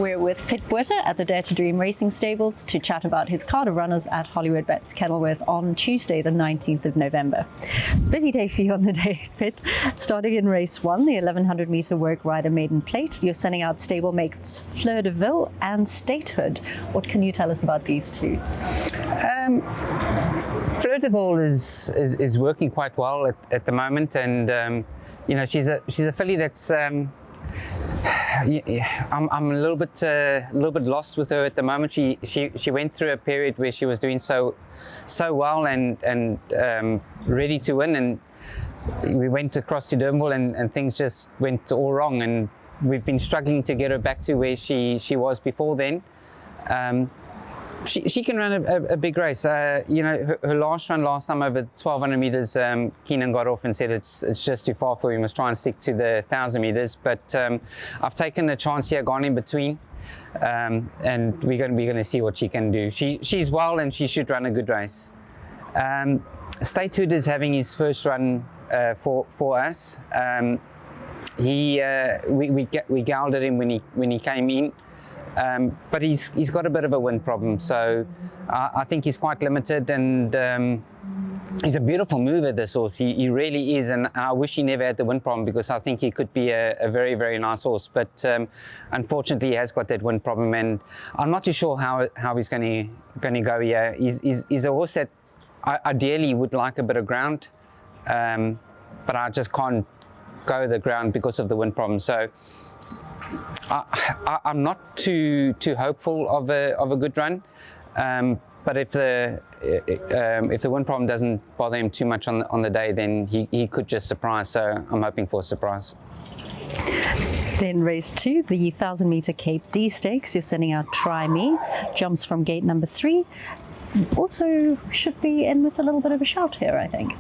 We're with Piet Botha at the Dare to Dream Racing Stables to chat about his card of runners at Hollywood Bets Kenilworth on Tuesday, the 19th of November. Busy day for you on the day, Piet. Starting in race 1, the 1100 meter work rider Maiden Plate, you're sending out stablemates Fleur de Ville and Statehood. What can you tell us about these two? Fleur de Ville is working quite well at the moment, and you know, she's a filly that's I'm a little bit lost with her at the moment. She went through a period where she was doing so well and ready to win, and we went across to Durbanville and things just went all wrong, and we've been struggling to get her back to where she was before then. She can run a big race. You know, her last run last time over the 1200 meters, Keenan got off and said it's just too far for her. We must try and stick to the 1000 meters. But I've taken a chance here, gone in between, and we're going to see what she can do. She's well, and she should run a good race. Statehood is having his first run for us. We galled at him when he came in. But he's got a bit of a wind problem, so I think he's quite limited, and he's a beautiful mover, this horse. He really is, and I wish he never had the wind problem, because I think he could be a very, very nice horse. But unfortunately, he has got that wind problem, and I'm not too sure how he's going to go here. He's a horse that I ideally would like a bit of ground, but I just can't go the ground because of the wind problem. So I'm not too hopeful of a good run, but if the wind problem doesn't bother him too much on the day, then he could just surprise. So I'm hoping for a surprise. Then race 2, the 1000 meter Cape D Stakes. You're sending out Try Me, jumps from gate number 3. Also should be in with a little bit of a shout here, I think.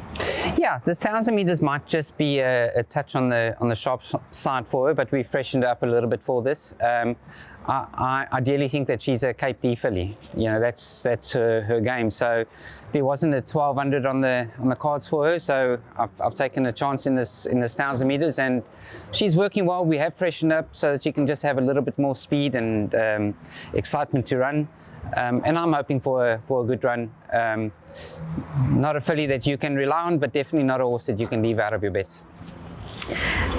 Yeah, the 1000 meters might just be a touch on the sharp side for her, but we freshened up a little bit for this. I ideally think that she's a Cape D filly. You know, that's her game. So there wasn't a 1200 on the cards for her. So I've taken a chance in this 1000 meters, and she's working well. We have freshened up so that she can just have a little bit more speed and excitement to run. And I'm hoping for a good run. Not a filly that you can rely on, but definitely not a horse that you can leave out of your bets.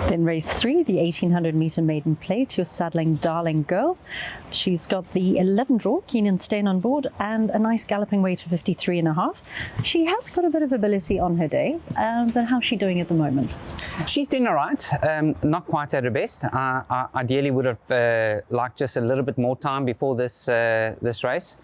Then race 3, the 1800 meter Maiden Plate. You're saddling Darling Girl. She's got the 11 draw, Keenan staying on board, and a nice galloping weight of 53.5. She has got a bit of ability on her day, but how's she doing at the moment? She's doing all right. Not quite at her best. I ideally would have liked just a little bit more time before this race.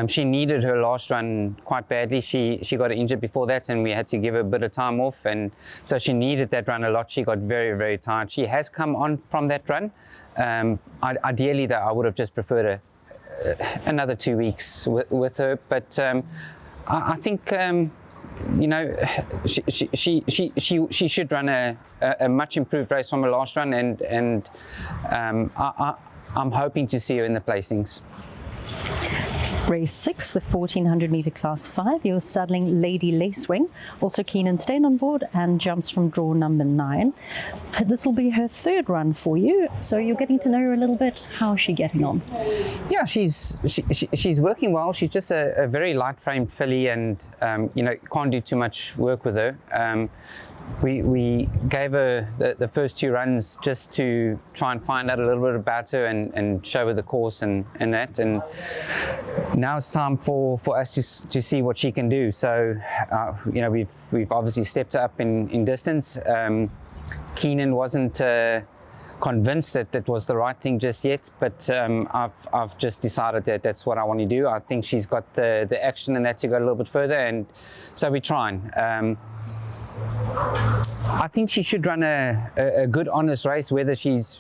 She needed her last run quite badly. She got injured before that, and we had to give her a bit of time off, and so she needed that run a lot. She got very, very tired. She has come on from that run. Ideally, though, I would have just preferred another 2 weeks with her. But I think you know, she should run a much improved race from her last run, and I'm hoping to see her in the placings. Race 6, the 1400 meter class 5. You're saddling Lady Lacewing, also Keenan staying on board, and jumps from draw number 9. This will be her third run for you, so you're getting to know her a little bit. How is she getting on? Yeah, she's working well. She's just a very light framed filly, and you know, can't do too much work with her. We gave her the first 2 runs just to try and find out a little bit about her and show her the course and that, and now it's time for us to see what she can do. So you know, we've obviously stepped her up in distance. Keenan wasn't convinced that was the right thing just yet, but I've just decided that that's what I want to do. I think she's got the action and that to go a little bit further, and so we're trying. I think she should run a good, honest race. Whether she's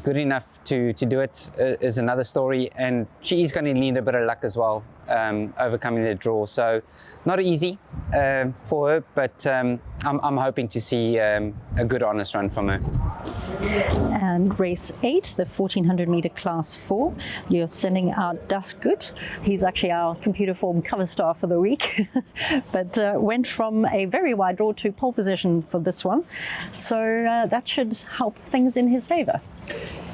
good enough to do it is another story, and she is going to need a bit of luck as well, overcoming the draw. So not easy for her, but I'm hoping to see a good, honest run from her. And race 8, the 1400 meter class 4, you're sending out DUS Good. He's actually our computer form cover star for the week, but went from a very wide draw to pole position for this one. So that should help things in his favor.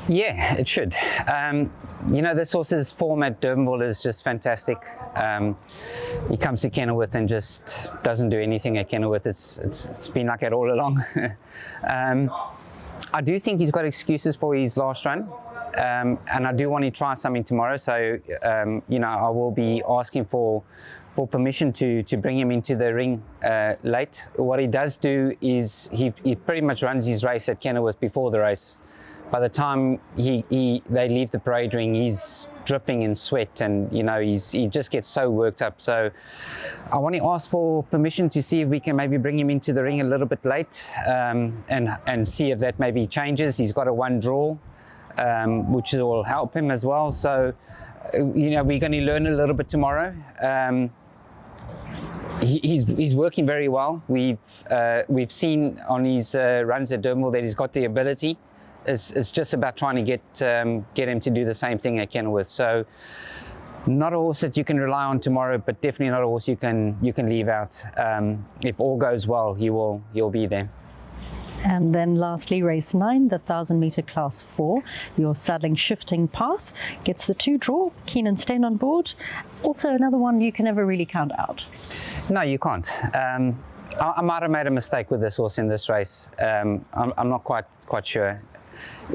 Yeah, it should. You know, this horse's form at Durbanville is just fantastic. He comes to Kenilworth and just doesn't do anything at Kenilworth. It's been like that all along. I do think he's got excuses for his last run. And I do want to try something tomorrow, so you know, I will be asking for permission to bring him into the ring late. What he does do is he pretty much runs his race at Kenilworth before the race. By the time they leave the parade ring, he's dripping in sweat, and you know, he just gets so worked up. So I want to ask for permission to see if we can maybe bring him into the ring a little bit late, and see if that maybe changes. He's got a 1 draw. Which will help him as well. So, you know, we're going to learn a little bit tomorrow. He's working very well. We've seen on his runs at Durbanville that he's got the ability. It's just about trying to get him to do the same thing at Kenilworth. So, not a horse that you can rely on tomorrow, but definitely not a horse you can leave out. If all goes well, he'll be there. And then lastly, race 9, the 1,000-meter class 4, your saddling shifting path, gets the 2 draw, Keenan Stain on board. Also another one you can never really count out. No, you can't. I might have made a mistake with this horse in this race. I'm not quite sure.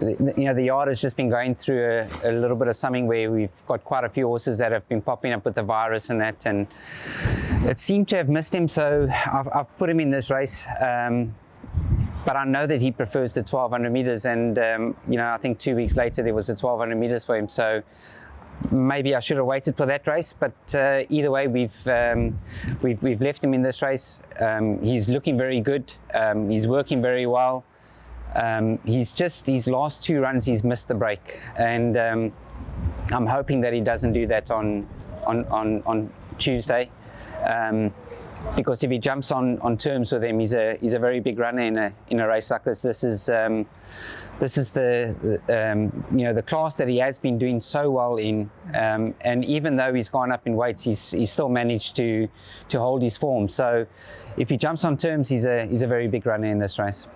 You know, the yard has just been going through a little bit of something where we've got quite a few horses that have been popping up with the virus and that, and it seemed to have missed him, so I've put him in this race. But I know that he prefers the 1,200 meters, and you know, I think 2 weeks later there was the 1,200 meters for him. So maybe I should have waited for that race. But either way, we've left him in this race. He's looking very good. He's working very well. He's just his last 2 runs he's missed the break, and I'm hoping that he doesn't do that on Tuesday. Because if he jumps on terms with him, he's a very big runner in a race like this. This is the you know, the class that he has been doing so well in, and even though he's gone up in weights, he's still managed to hold his form. So if he jumps on terms, he's a very big runner in this race.